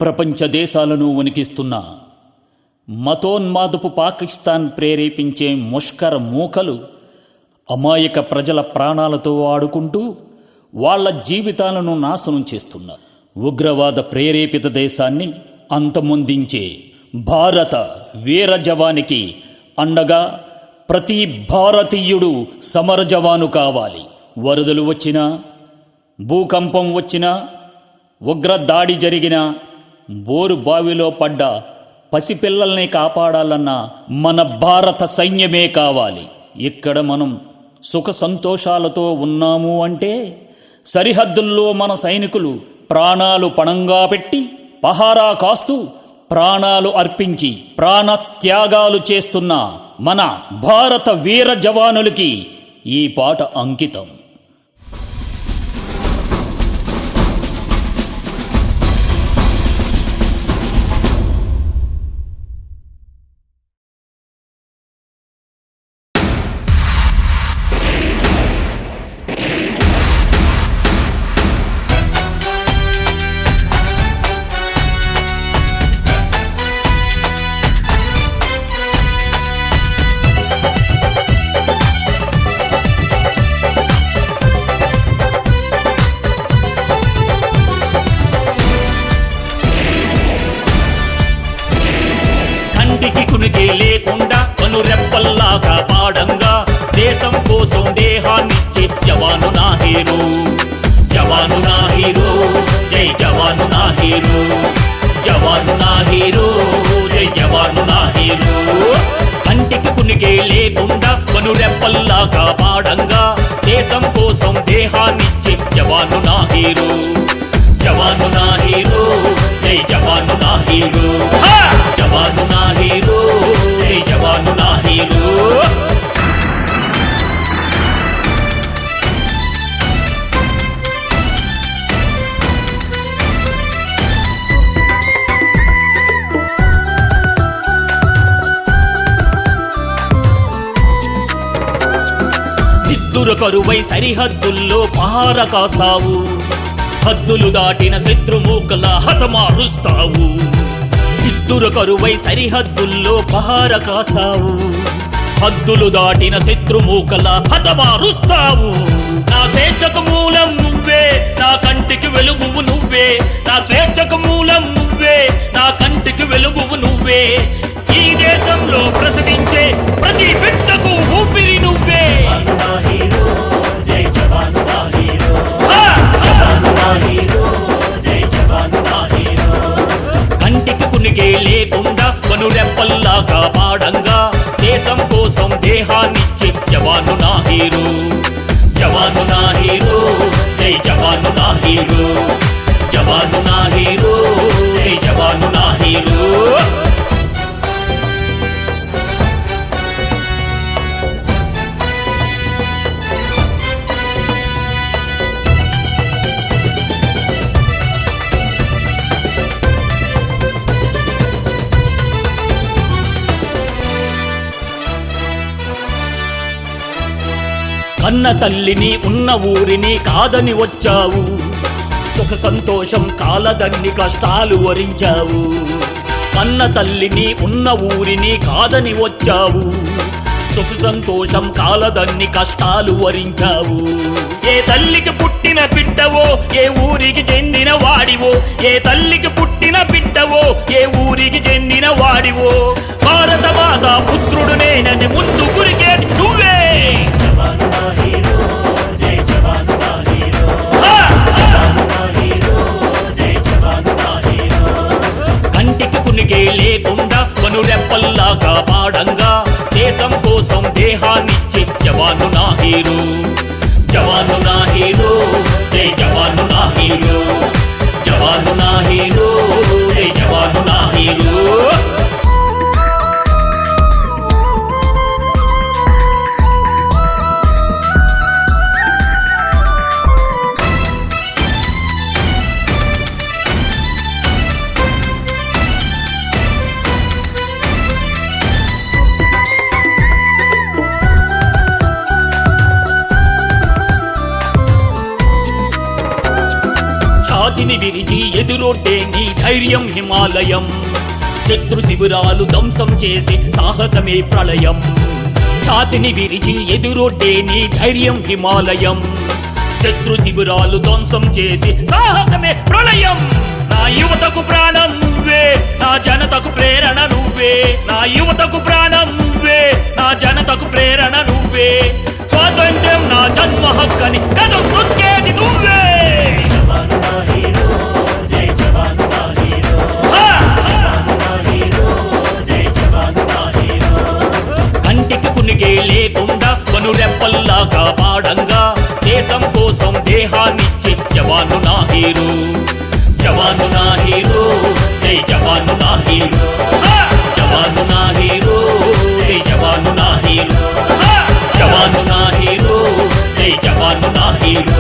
ప్రపంచ దేశాలను వణికిస్తున్న మతోన్మాదపు పాకిస్తాన్ ప్రేరేపించే ముష్కర మూకలు అమాయక ప్రజల ప్రాణాలతో ఆడుకుంటూ వాళ్ల జీవితాలను నాశనం చేస్తున్నారు. ఉగ్రవాద ప్రేరేపిత దేశాన్ని అంతమొందించే భారత వీర జవానికి అండగా ప్రతి భారతీయుడు సమర జవాను కావాలి. వరదలు వచ్చినా, భూకంపం వచ్చినా, ఉగ్ర దాడి జరిగినా, బోరు బావిలో పడ్డ పసిపిల్లల్ని కాపాడాలన్న మన భారత సైన్యమే కావాలి. ఇక్కడ మనం సుఖ సంతోషాలతో ఉన్నాము అంటే సరిహద్దుల్లో మన సైనికులు ప్రాణాలు పణంగా పెట్టి పహారా కాస్తూ ప్రాణాలు అర్పించి ప్రాణత్యాగాలు చేస్తున్న మన భారత వీర జవానులకి ఈ పాట అంకితం. కంటికి కునికే లేకుండా కనురెప్పల్లాగా పాడంగా దేశం కోసం దేహాన్నిచ్చే జవాను నా హీరో, జవాను నా హీరో, జై జవాను నా హీరో, జవాను నా హీరో, జై జవాను నా హీరో. కంటికి కునికే లేకుండా కనురెప్పల్లాగా పాడంగా దేశం కోసం దేహాన్నిచ్చే జవాను నా హీరో, జవాను నా హీరో, జై జవాను నా హీరో, జవాను నా హీరో, జై జవాను నా హీరో. నిద్దుర కరువై సరిహద్దుల్లో పహార కాస్తావు, హద్దులు దాటిన శత్రుమూకల హతమారుస్తావు. నిద్దుర కరువై సరిహద్దుల్లో పహార కాస్తావు, హద్దులు దాటిన శత్రుమూకల హతమారుస్తావు. నా స్వేచ్ఛకు మూలం నువ్వే, నా కంటికి వెలుగువు నువ్వే, నా స్వేచ్ఛకు మూలం నువ్వే, నా కంటికి వెలుగువు నువ్వే. ఈ దేశంలో ప్రసవించే ప్రతి బిడ్డకు ఊపిరి నువ్వే. కంటికి కునికే లేకుండా కనురెప్పల్లాగా పాడంగా దేశం కోసం దేహాన్నిచ్చే జవాను నా హీరో, జవాను నా హీరో, జై జవాను నా హీరో, జవాను నా హీరో, జై జవాను నా హీరో. కన్న తల్లిని ఉన్న ఊరిని కాదని వచ్చావు, సుఖ సంతోషం కాలదన్ని కష్టాలు వరించావు. కన్న తల్లిని ఉన్న ఊరిని కాదని వచ్చావు, సుఖ సంతోషం కాలదన్ని కష్టాలు వరించావు. ఏ తల్లికి పుట్టిన బిడ్డవో, ఏ ఊరికి చెందిన వాడివో, ఏ తల్లికి పుట్టిన బిడ్డవో, ఏ ఊరికి చెందిన వాడివో. భారత మాత పుత్రుడు నేనని ముందు గురికేది నువ్వే. కంటికి కునికే లేకుండా కనురెప్పల్లాగా పాడంగా దేశం కోసం దేహాన్నిచ్చే జవాను నా హీరో, జవాను నా హీరో, జై జవాను నా హీరో, జవాను నా హీరో, జై జవాను నా హీరో. ఛాతిని విరిచి ఎదురొడ్డే నీ ధైర్యం హిమాలయం శత్రు శిబిరాలు ధ్వంసం చేసి సాహసమే ప్రళయం ఛాతిని విరిచి ఎదురొడ్డే నీ ధైర్యం హిమాలయం శత్రు శిబిరాలు ధ్వంసం చేసి సాహసమే ప్రళయం నా యువతకు ప్రాణం నువ్వే నా జనతకు ప్రేరణ నువ్వే నా యువతకు ప్రాణం నువ్వే నా జనతకు ప్రేరణ నువ్వే స్వాతంత్ర్యం నా జన్మ హక్కని కదం తొక్కేది నువ్వే కంటికి కునిగే లేకుండా కనురెప్పల్లాగా పాడంగా దేశం కోసం దేహాన్నిచ్చే జవాను నా హీరో జవాను నా హీరో జై జవాను నా హీరో జవాను నా హీరో జై జవాను నా హీరో జవాను నా హీరో జై జవాను నా హీరో